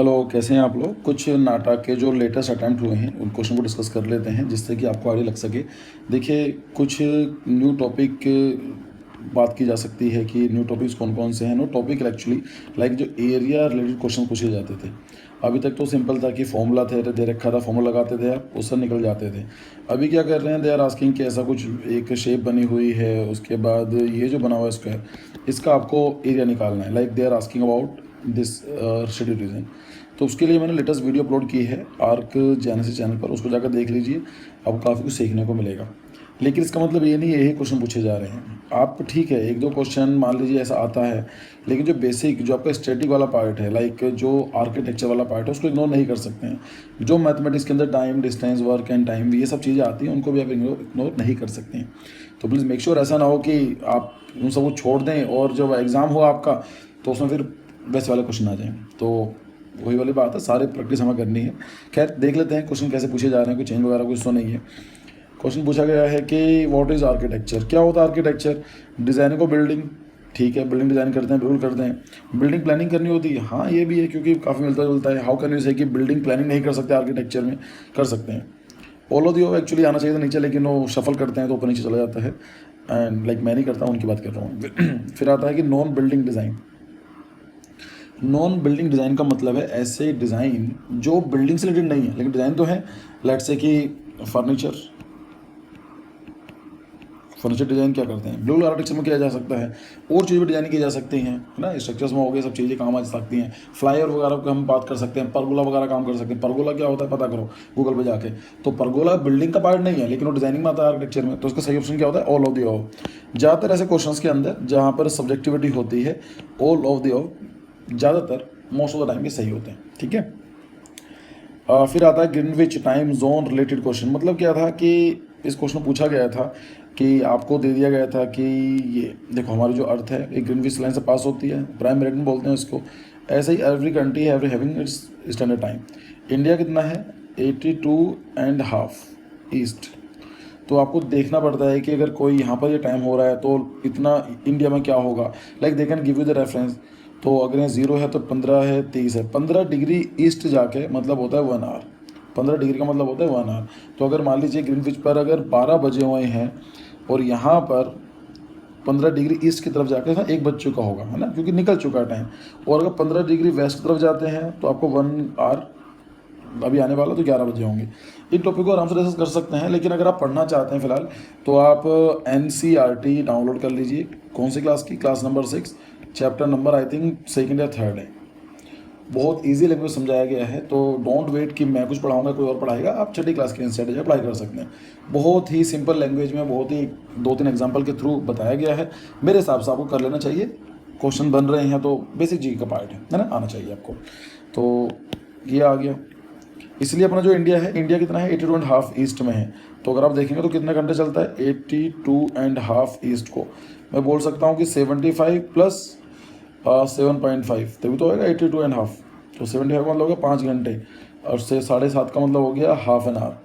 Hello, कैसे हैं आप लोग। कुछ नाटक के जो लेटेस्ट अटैम्प्ट हुए हैं उन क्वेश्चन को डिस्कस कर लेते हैं जिससे कि आपको आइडिया लग सके। देखिए, कुछ न्यू टॉपिक बात की जा सकती है कि न्यू टॉपिक्स कौन कौन से हैं। नो टॉपिक एक्चुअली लाइक जो एरिया रिलेटेड क्वेश्चन पूछे जाते थे। अभी तक तो सिंपल था कि फॉर्मूला थे दे रखा था, फॉर्मूला लगाते थे आप, उससे निकल जाते थे। अभी क्या कर रहे हैं, दे आर आस्किंग कि ऐसा कुछ एक शेप बनी हुई है, उसके बाद ये जो बना हुआ है स्क्वायर, इसका आपको एरिया निकालना है। Like they are asking about this shaded region. तो उसके लिए मैंने लेटेस्ट वीडियो अपलोड की है आर्क जेनेसिस चैनल पर, उसको जाकर देख लीजिए, आपको काफ़ी कुछ सीखने को मिलेगा। लेकिन इसका मतलब ये नहीं है यही क्वेश्चन पूछे जा रहे हैं। आप ठीक है, एक दो क्वेश्चन मान लीजिए ऐसा आता है, लेकिन जो बेसिक जो आपका स्टैटिक वाला पार्ट है, लाइक जो आर्किटेक्चर वाला पार्ट है, उसको इग्नोर नहीं कर सकते हैं। जो मैथमेटिक्स के अंदर time, distance, work and time, ये सब चीज़ें आती हैं, उनको भी आप इग्नोर नहीं कर सकते हैं। तो प्लीज़ मेक श्योर ऐसा ना हो कि आप उन सबको छोड़ दें और जब एग्ज़ाम हो आपका तो उसमें फिर वैसे वाले क्वेश्चन आ जाएँ। तो वही वाली बात है, सारे प्रैक्टिस हमें करनी है। खैर देख लेते हैं क्वेश्चन कैसे पूछे जा रहे हैं, कोई चेंज वगैरह कुछ तो नहीं है। क्वेश्चन पूछा गया है कि व्हाट इज़ आर्किटेक्चर, क्या होता है आर्किटेक्चर। डिज़ाइनिंग को बिल्डिंग, ठीक है, बिल्डिंग डिज़ाइन करते हैं, बिल्कुल करते हैं। बिल्डिंग प्लानिंग करनी होती है, हाँ ये भी है, क्योंकि काफ़ी मिलता जुलता है। हाउ कैन यू से कि बिल्डिंग प्लानिंग नहीं कर सकते, आर्किटेक्चर में कर सकते हैं। All of the above actually आना चाहिए था नीचे, लेकिन वो शफल करते हैं तो ऊपर नीचे चला जाता है। एंड लाइक मैं नहीं करता हूँ, उनकी बात कर रहा हूँ। फिर आता है कि non building design. Non building design का मतलब है ऐसे डिज़ाइन जो बिल्डिंग से रिलेटेड नहीं है लेकिन डिज़ाइन तो है। लेट्स से कि फर्नीचर डिज़ाइन क्या करते हैं, ब्लू आर्किटेक्चर में किया जा सकता है। और चीज़ भी डिज़ाइन की जा सकती हैं, है ना। स्ट्रक्चर्स में हो गए, सब चीज़ें काम आ सकती हैं। फ्लाईओवर वगैरह को हम बात कर सकते हैं, परगोला वगैरह काम कर सकते हैं। परगोला क्या होता है पता करो गूगल पे जाके। तो परगोला बिल्डिंग का पार्ट नहीं है लेकिन वो डिज़ाइनिंग में आता है आर्किटेक्चर में। तो उसका सही ऑप्शन क्या होता है, ऑल ऑफ द अबव। ज़्यादातर ऐसे क्वेश्चन के अंदर जहाँ पर सब्जेक्टिविटी होती है, ऑल ऑफ द अबव ज़्यादातर मोस्ट ऑफ द टाइम के सही होते हैं, ठीक है। फिर आता है Greenwich time zone related question. मतलब क्या था कि इस क्वेश्चन में पूछा गया था कि आपको दे दिया गया था कि ये देखो हमारी जो अर्थ है एक ग्रीनविच लाइन से पास होती है, प्राइम मेरिडियन बोलते हैं इसको। ऐसे ही एवरी कंट्री है having its standard time. India कितना है, 82.5 ईस्ट। तो आपको देखना पड़ता है कि अगर कोई यहाँ पर ये टाइम हो रहा है तो इतना इंडिया में क्या होगा। Like they can give you the reference. तो अगर ये 0 है तो 15 है, 30 है, 15 डिग्री ईस्ट जाके मतलब होता है 1 आवर। 15 डिग्री का मतलब होता है 1 आवर। तो अगर मान लीजिए ग्रीनविच पर अगर 12 बजे हुए हैं और यहाँ पर 15 डिग्री ईस्ट की तरफ जाकर था 1 बज चुका होगा, है ना, क्योंकि निकल चुका है टाइम। और अगर 15 डिग्री वेस्ट की तरफ जाते हैं तो आपको 1 आवर अभी आने वाला, तो 11 बजे होंगे। इन टॉपिक को आराम से डिस्कस कर सकते हैं, लेकिन अगर आप पढ़ना चाहते हैं फिलहाल तो आप NCERT डाउनलोड कर लीजिए। कौन सी क्लास की, class number 6, chapter number I think second या थर्ड है। बहुत इजी लैंग्वेज समझाया गया है, तो डोंट वेट कि मैं कुछ पढ़ाऊंगा कोई और पढ़ाएगा। आप छठी क्लास के NCERT अप्लाई कर सकते हैं। बहुत ही सिंपल लैंग्वेज में, बहुत ही 2-3 एग्जाम्पल के थ्रू बताया गया है। मेरे हिसाब से आपको कर लेना चाहिए। क्वेश्चन बन रहे हैं तो बेसिक जी का पार्ट है ना, आना चाहिए आपको। तो ये आ गया। इसलिए अपना जो इंडिया है, इंडिया कितना है, 82.5 ईस्ट में है। तो अगर आप देखेंगे तो कितने घंटे चलता है, 82.5 ईस्ट को मैं बोल सकता हूँ कि 75 प्लस 7.5 तभी तो होगा 82.5। तो 75 का मतलब हो गया 5 घंटे, और से 7.5 का मतलब हो गया हाफ एन आवर,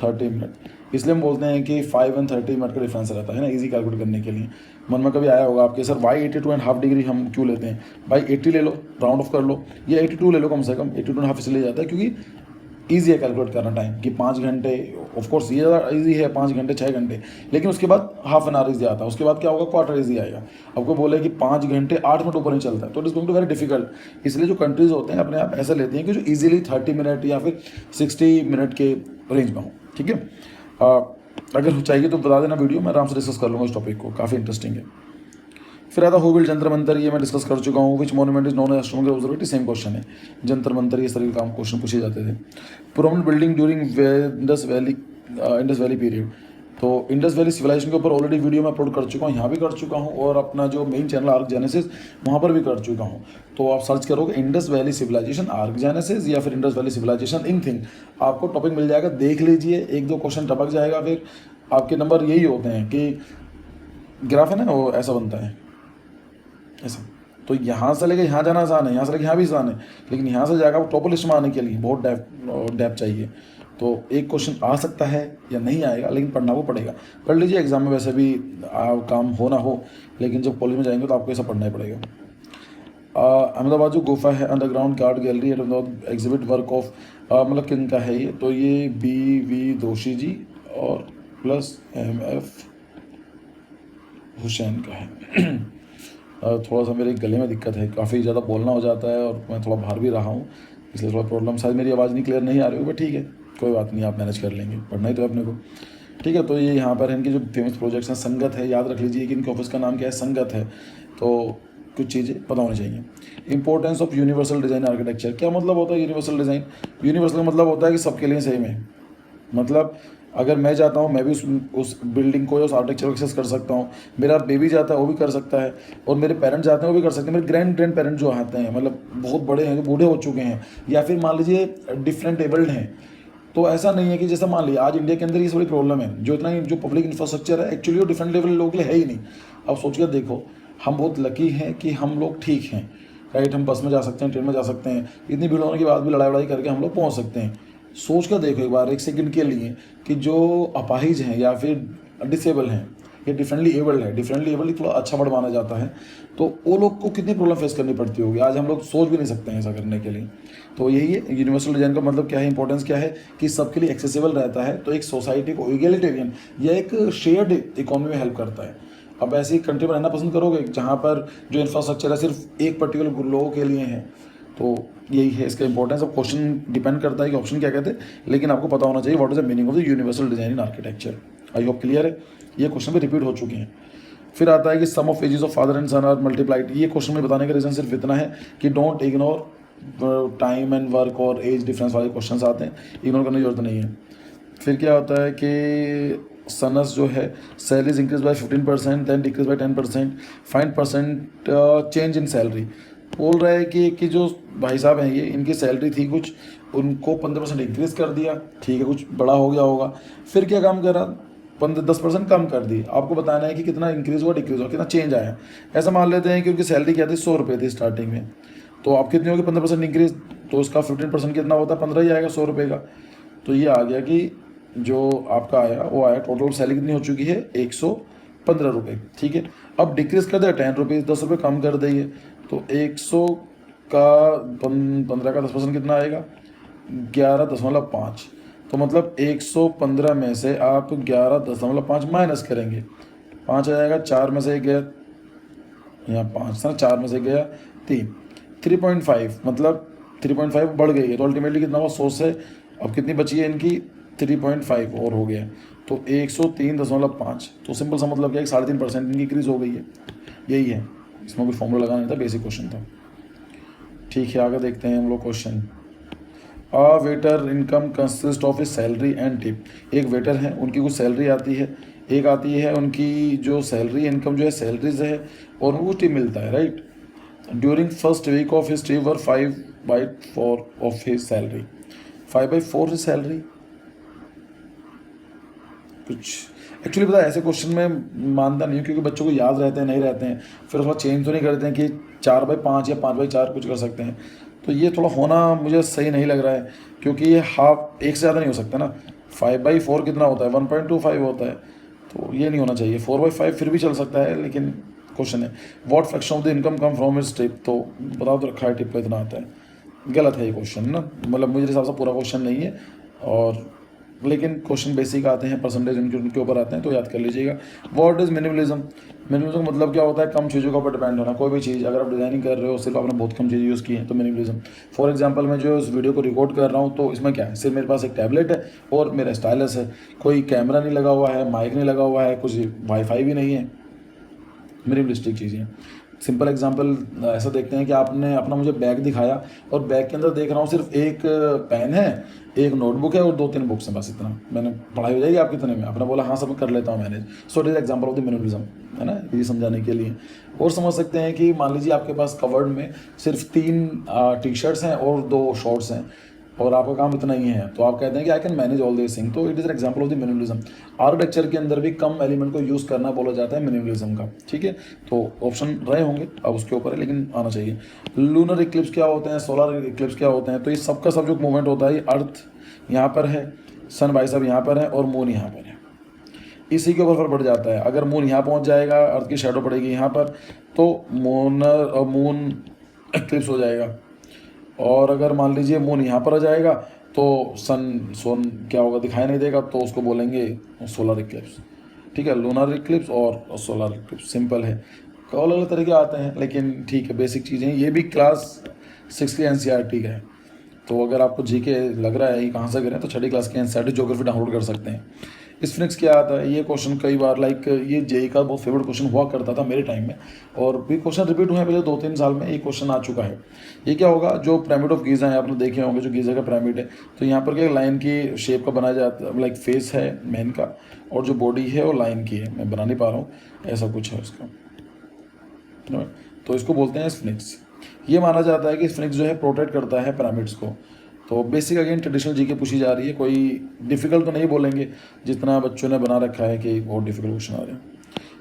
30 मिनट। इसलिए हम बोलते हैं कि 5 और 30 मिनट का डिफरेंस रहता है ना, इजी कैलकुलेट करने के लिए। मन में कभी आया होगा आपके, सर वाई 82.5 डिग्री हम क्यों लेते हैं। भाई 80 ले लो, राउंड ऑफ कर लो, या 82 ले लो, कम से कम 82.5 इसलिए जाता है क्योंकि ईजी है कैलकुलेट करना टाइम कि 5 घंटे। ऑफकोर्स ये ज़्यादा ईजी है, 5 घंटे 6 घंटे, लेकिन उसके बाद हाफ एन आवर ईजी आता है। उसके बाद क्या होगा, क्वार्टर ईजी आएगा। आपको बोले कि 5 घंटे 8 मिनट ऊपर नहीं चलता है तो it is going to very difficult. इसलिए जो कंट्रीज होते हैं अपने आप ऐसा लेते हैं कि जो ईजिली 30 मिनट या फिर 60 मिनट के रेंज में हो, ठीक है। अगर चाहिए तो बता देना, वीडियो में आराम से डिस्कस कर लूँगा इस टॉपिक को, काफ़ी इंटरेस्टिंग है। फिर आता हु बिल्ड जंतर मंतर, ये मैं डिस्कस कर चुका हूँ। Which monument is known as astronomical observatory, same question है। जंतर मंतर ये सारे काम क्वेश्चन पूछे जाते थे। Prominent building during Indus valley period. तो इंडस वैली सिविलाइजेशन के ऊपर ऑलरेडी वीडियो में अपलोड कर चुका हूँ, यहाँ भी कर चुका हूँ, और अपना जो मेन चैनल आर्क जेनेसिस वहाँ पर भी कर चुका हूँ। तो आप सर्च करोगे Indus Valley civilization arch genesis या फिर Indus Valley civilization in thing, आपको टॉपिक मिल जाएगा, देख लीजिए। 1-2 क्वेश्चन टपक जाएगा, फिर आपके नंबर यही होते हैं कि ग्राफ है ना वो ऐसा बनता है ऐसा। तो यहाँ से लेकर यहाँ जाना आसान है, यहाँ से लेकर यहाँ भी आसान है, लेकिन यहाँ से जाकर टॉप लिस्ट में आने के लिए बहुत डेप्थ चाहिए। तो एक क्वेश्चन आ सकता है या नहीं आएगा, लेकिन पढ़ना वो पड़ेगा। पढ़ लीजिए, एग्जाम में वैसे भी काम हो ना हो, लेकिन जब कॉलेज में जाएंगे तो आपको ऐसा पढ़ना ही पड़ेगा। अहमदाबाद जो गुफा है underground guard gallery at Ahmedabad exhibit work of मतलब किन का है ये, तो ये BV दोशी जी और प्लस MF हुसैन का है। थोड़ा सा मेरे गले में दिक्कत है, काफ़ी ज़्यादा बोलना हो जाता है और मैं थोड़ा बाहर भी रहा हूँ, इसलिए थोड़ा प्रॉब्लम, शायद मेरी आवाज़ नहीं क्लियर नहीं आ रही होगी, बट ठीक है कोई बात नहीं, आप मैनेज कर लेंगे, पढ़ना ही तो है अपने को। ठीक है, तो ये यहाँ पर इनके जो फेमस प्रोजेक्ट्स हैं, संगत है, याद रख लीजिए कि इनके ऑफिस का नाम क्या है, संगत है। तो कुछ चीज़ें पता होनी चाहिए। Importance of universal design architecture, क्या मतलब होता है यूनिवर्सल डिज़ाइन? यूनिवर्सल का मतलब होता है कि सबके लिए सेम है। मतलब अगर मैं जाता हूँ, मैं भी उस बिल्डिंग को या उस आर्किटेक्चर को एक्सेस कर सकता हूँ, मेरा बेबी जाता है वो भी कर सकता है, और मेरे पेरेंट्स जाते हैं वो भी कर सकते हैं, मेरे ग्रैंड पेरेंट्स जो आते हैं, मतलब बहुत बड़े हैं, जो बूढ़े हो चुके हैं, या फिर मान लीजिए डिफरेंट एबल्ड हैं। तो ऐसा नहीं है कि जैसा मान लिया आज इंडिया के अंदर ये बड़ी प्रॉब्लम है, जो इतना जो पब्लिक इंफ्रास्ट्रक्चर है एक्चुअली वो डिफरेंट लेवल लोगों के लिए है ही नहीं। अब सोच कर देखो, हम बहुत लकी हैं कि हम लोग ठीक हैं, राइट, हम बस में जा सकते हैं, ट्रेन में जा सकते हैं, इतनी भीड़ होने के बाद भी लड़ाई वड़ाई करके हम लोग पहुँच सकते हैं। सोच कर देखो एक बार, एक सेकंड के लिए, कि जो अपाहिज हैं या फिर डिसेबल हैं, ये डिफरेंटली एबल्ड है, डिफरेंटली एबल्ड थोड़ा अच्छा वर्ड माना जाता है, तो वो लोग को कितनी प्रॉब्लम फेस करनी पड़ती होगी, आज हम लोग सोच भी नहीं सकते हैं ऐसा करने के लिए। तो यही है यूनिवर्सल डिजाइन का मतलब क्या है, इंपॉर्टेंस क्या है, कि सबके लिए एक्सेसिबल रहता है, तो एक सोसाइटी को इगैलिटेरियन या एक शेयर्ड इकोनॉमी में हेल्प करता है। अब ऐसी कंट्री में रहना पसंद करोगे जहाँ पर जो इंफ्रास्ट्रक्चर है सिर्फ एक पर्टिकुलर लोगों के लिए है? तो यही है इसका इंपॉर्टेंस। अब क्वेश्चन डिपेंड करता है कि ऑप्शन क्या कहते हैं, लेकिन आपको पता होना चाहिए what is the meaning of the universal design in architecture. I hope clear है, ये क्वेश्चन भी रिपीट हो चुके हैं। फिर आता है कि sum of ages of father and son are multiplied. ये क्वेश्चन में बताने का रीजन सिर्फ इतना है कि don't ignore time and work और एज डिफरेंस वाले क्वेश्चन आते हैं, इग्नोर करने की जरूरत नहीं है। फिर क्या होता है कि सनस जो है, salaries increase by 15% then decrease by 10%, find percent change in salary. बोल रहा है कि जो भाई साहब हैं ये, इनकी सैलरी थी कुछ, उनको 15% इंक्रीज कर दिया, ठीक है, कुछ बड़ा हो गया होगा, फिर क्या काम करा, 10% कम कर दी। आपको बताना है कि कितना इंक्रीज हुआ, डिक्रीज हुआ, कितना चेंज आया। ऐसा मान लेते हैं कि उनकी सैलरी क्या थी, 100 रुपये थी स्टार्टिंग में, तो आप कितनी होगी, 15% इंक्रीज, तो उसका 15% कितना होता है, 15 ही आएगा 100 रुपये का। तो ये आ गया कि जो आपका आया वो आया, टोटल सैलरी कितनी हो चुकी है, 115 रुपये, ठीक है। अब डिक्रीज कर दिया 10 रुपीज़, 10 रुपये कम कर दिए, तो 100 का 15 का 10% कितना आएगा, 11.5। तो मतलब 115 में से आप 11.5 माइनस करेंगे, 5 आ जाएगा, 4 में से गया, यहाँ 5 था, 4 में से गया 3.5, मतलब 3.5 बढ़ गई है, तो अल्टीमेटली कितना हुआ, 100 से अब कितनी बची है इनकी, 3.5 और हो गया, तो 103.5। तो सिंपल सा मतलब क्या है, 3.5% इनकी इंक्रीज हो गई है। यही है, इसमें कोई फॉर्मूला लगाना नहीं था, बेसिक क्वेश्चन था। ठीक है, आगे देखते हैं हम लोग question. A waiter income consist of A salary and tip. एक वेटर है, उनकी कुछ सैलरी आती है, एक आती है उनकी जो सैलरी इनकम जो है, सैलरीज है, और उनको टिप मिलता है, right. During first week of his tip were 5/4 of his salary. 5/4 his salary, कुछ एक्चुअली पता है ऐसे क्वेश्चन में मानता नहीं हूँ, क्योंकि बच्चों को याद रहते हैं नहीं रहते हैं, फिर उसका चेंज तो नहीं करते हैं कि 4/5 या 5/4 कुछ कर सकते हैं। तो ये थोड़ा होना मुझे सही नहीं लग रहा है, क्योंकि ये हाफ, एक से ज़्यादा नहीं हो सकता ना। 5/4 कितना होता है, 1.25 होता है, तो ये नहीं होना चाहिए। 4/5 फिर भी चल सकता है, लेकिन क्वेश्चन है what fraction of the income come from his tip. तो बताओ तो रखा है टिप का इतना आता है, गलत है ये क्वेश्चन ना, मतलब मुझे हिसाब से पूरा क्वेश्चन नहीं है, और लेकिन क्वेश्चन बेसिक आते हैं, परसेंटेज उनके ऊपर आते हैं, तो याद कर लीजिएगा। What is minimalism. मिनिमलिज्म का मतलब क्या होता है, कम चीज़ों के ऊपर डिपेंड होना। कोई भी चीज़ अगर आप डिजाइनिंग कर रहे हो, सिर्फ आपने बहुत कम चीज़ें यूज़ की हैं, तो मिनिमलिज्म। फॉर एग्जांपल मैं जो इस वीडियो को रिकॉर्ड कर रहा हूँ, तो इसमें क्या है, सिर्फ मेरे पास एक टैबलेट है और मेरा स्टाइलस है, कोई कैमरा नहीं लगा हुआ है, माइक नहीं लगा हुआ है, कुछ वाईफाई भी नहीं है, मिनिमलिस्टिक चीज़ें। सिंपल एग्जांपल ऐसा देखते हैं कि आपने अपना मुझे बैग दिखाया, और बैग के अंदर देख रहा हूँ सिर्फ एक पेन है, एक नोटबुक है और 2-3 बुक्स हैं, बस इतना। मैंने पढ़ाई हो जाएगी आपकी इतने में, आपने बोला हाँ सब कर लेता हूँ manage. So it is example of the minimalism, है ना, ये समझाने के लिए। और समझ सकते हैं कि मान लीजिए आपके पास कवर्ड में सिर्फ 3 टी शर्ट्स हैं और 2 शॉर्ट्स हैं, और आपका काम इतना ही है, तो आप कहते हैं कि I can manage all this thing, तो it is an example of the minimalism. Architecture के अंदर भी कम एलिमेंट को यूज़ करना बोला जाता है मिनिमलिज्म का, ठीक है। तो ऑप्शन रहे होंगे, अब उसके ऊपर है, लेकिन आना चाहिए। लूनर इक्लिप्स क्या होते हैं, सोलर इक्लिप्स क्या होते हैं, तो ये सबका सब जो मूवमेंट होता है, अर्थ यहाँ पर है, सन भाई साहब यहाँ पर है, और मून यहाँ पर है, इसी के ऊपर फर्क पड़ जाता है। अगर मून यहाँ पहुँच जाएगा, अर्थ की शेडो पड़ेगी यहाँ पर, तो मून एक्लिप्स हो जाएगा। और अगर मान लीजिए मून यहाँ पर आ जाएगा तो सन क्या होगा, दिखाई नहीं देगा, तो उसको बोलेंगे सोलर इक्लिप्स। ठीक है, लूनर इक्लिप्स और सोलर इक्लिप्स, सिंपल है। अलग अलग तरीके आते हैं, लेकिन ठीक है, बेसिक चीज़ें। ये भी क्लास 6 की एनसीईआरटी का है। तो अगर आपको जीके लग रहा है ये कहाँ से करें, तो 6ठी क्लास की एनसीईआरटी ज्योग्राफी डाउनलोड कर सकते हैं। स्फिंक्स क्या आता है, ये क्वेश्चन कई बार ये जेई का बहुत फेवरेट क्वेश्चन हुआ करता था मेरे टाइम में, और भी क्वेश्चन रिपीट हुए हैं पिछले 2-3 साल में, ये क्वेश्चन आ चुका है। ये क्या होगा, जो पिरामिड ऑफ गीज़ा है आपने देखे होंगे, जो गीज़ा का पिरामिड है, तो यहाँ पर क्या लाइन की शेप का बनाया जाता है, फेस है मैन का, और जो बॉडी है वो लाइन की है, मैं बना नहीं पा रहा हूँ, ऐसा कुछ है उसका, तो इसको बोलते हैं स्फिंक्स। ये माना जाता है कि स्फिंक्स जो है प्रोटेक्ट करता है पिरामिड्स को। तो बेसिक अगेन ट्रेडिशनल जीके पूछी जा रही है, कोई डिफिकल्ट तो नहीं बोलेंगे जितना बच्चों ने बना रखा है कि बहुत डिफिकल्ट क्वेश्चन आ रहे हैं।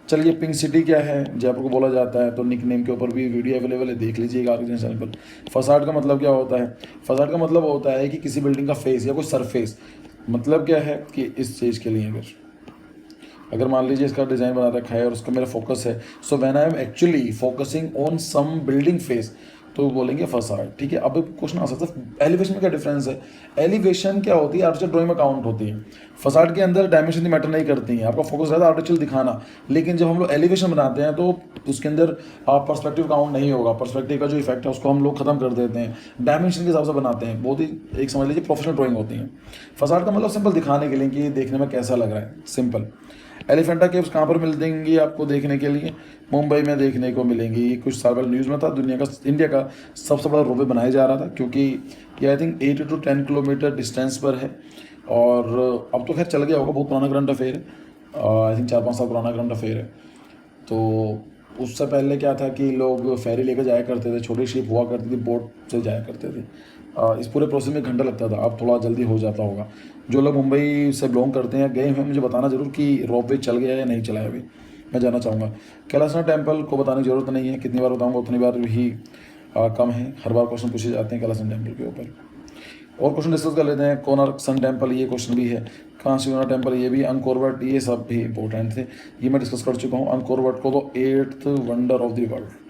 चलिए, पिंक सिटी क्या है, जयपुर को बोला जाता है, तो निक नेम के ऊपर भी वीडियो अवेलेबल है, देख लीजिएगा आर्किटेक्चर चैनल पर। फसाड का मतलब क्या होता है, फसाड का मतलब होता है कि किसी बिल्डिंग का फेस या कोई सरफेस, मतलब क्या है कि इस चीज़ के लिए अगर मान लीजिए इसका डिज़ाइन बना रखा है और उसका मेरा फोकस है, so when I am actually focusing on some building face, तो बोलेंगे फसाड। ठीक है, अब क्वेश्चन आ सकता है एलिवेशन में क्या डिफरेंस है। एलिवेशन क्या होती है, आर्टिफिशियल ड्राइंग में काउंट होती है। फसाड के अंदर डायमेंशन मैटर नहीं करती हैं, आपका फोकस रहता है आर्टिफिशियल दिखाना। लेकिन जब हम लोग एलिवेशन बनाते हैं तो उसके अंदर पर्सपेक्टिव काउंट नहीं होगा, पर्सपेक्टिव का जो इफेक्ट है उसको हम लोग खत्म कर देते हैं, डायमेंशन के हिसाब से बनाते हैं। बहुत ही एक समझ लीजिए प्रोफेशनल ड्राइंग होती है। फसाड का मतलब सिंपल दिखाने के लिए कि देखने में कैसा लग रहा है, सिंपल। एलिफेंटा केव्स कहाँ पर मिलेंगी आपको देखने के लिए, मुंबई में देखने को मिलेंगी। कुछ साल पहले न्यूज़ में था, इंडिया का सबसे बड़ा रोपवे बनाया जा रहा था, क्योंकि ये I think 8 to 10 kilometre distance पर है। और अब तो खैर चल गया होगा, बहुत पुराना करंट अफेयर है, आई थिंक 4-5 साल पुराना करंट अफेयर है। तो उससे पहले क्या था कि लोग फेरी लेकर जाया करते थे, छोटी शिप हुआ करती थी, बोट से जाया करते थे। इस पूरे प्रोसेस में 1 घंटा लगता था, अब थोड़ा जल्दी हो जाता होगा। जो लोग मुंबई से बिलोंग करते हैं, गए हैं, मुझे बताना जरूर कि रोपवे चल गया या नहीं चला है अभी, मैं जानना चाहूँगा। कैलासनाथ टेम्पल को बताने की जरूरत नहीं है, कितनी बार बताऊँगा उतनी बार ही कम है, हर बार क्वेश्चन पूछे जाते हैं कैलासनाथ टेम्पल के ऊपर। और क्वेश्चन डिस्कस कर लेते हैं। कोणार्क सन टेम्पल, ये क्वेश्चन भी है। कांचीपुरम टेम्पल, ये भी। अंकोर वाट, ये सब भी इंपॉर्टेंट थे, ये मैं डिस्कस कर चुका हूँ। अंकोर वाट को तो 8th wonder of the world,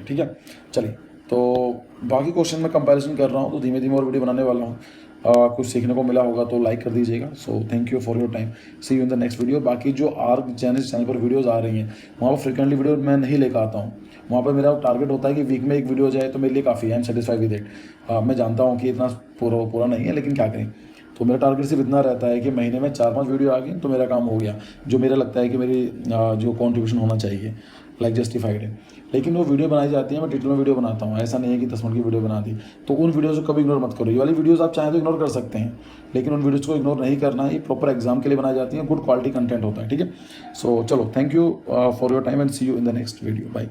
ठीक है। चलिए, तो बाकी क्वेश्चन में कंपैरिजन कर रहा हूँ, तो धीमे धीमे और वीडियो बनाने वाला हूँ। कुछ सीखने को मिला होगा तो लाइक कर दीजिएगा। So thank you for your time, see you in the next video. बाकी जो आर्क चैनल पर वीडियोस आ रही हैं, वहाँ पर फ्रिक्वेंटली वीडियो मैं नहीं लेकर आता हूँ। वहाँ पर मेरा टारगेट होता है कि वीक में 1 वीडियो जाए तो मेरे लिए काफ़ी है, I am satisfied with it. मैं जानता हूँ कि इतना पूरा नहीं है, लेकिन क्या करें, तो मेरा टारगेट सिर्फ इतना रहता है कि महीने में 4-5 वीडियो आ गई तो मेरा काम हो गया, जो मेरा लगता है कि मेरी जो कॉन्ट्रीब्यूशन होना चाहिए जस्टिफाइड है। लेकिन वो वीडियो बनाई जाती है, मैं डिटेल में वीडियो बनाता हूँ, ऐसा नहीं है कि 10 मिनट की वीडियो बना दी। तो उन वीडियोज़ को कभी इग्नोर मत करो। ये वाली वीडियोज़ आप चाहें तो इग्नोर कर सकते हैं, लेकिन उन वीडियोज़ को इग्नोर नहीं करना है, ये प्रॉपर एग्जाम के लिए बनाई जाती है, गुड क्वालिटी कंटेंट होता है, ठीक है। सो चलो, thank you for your time and see you in the next video, bye.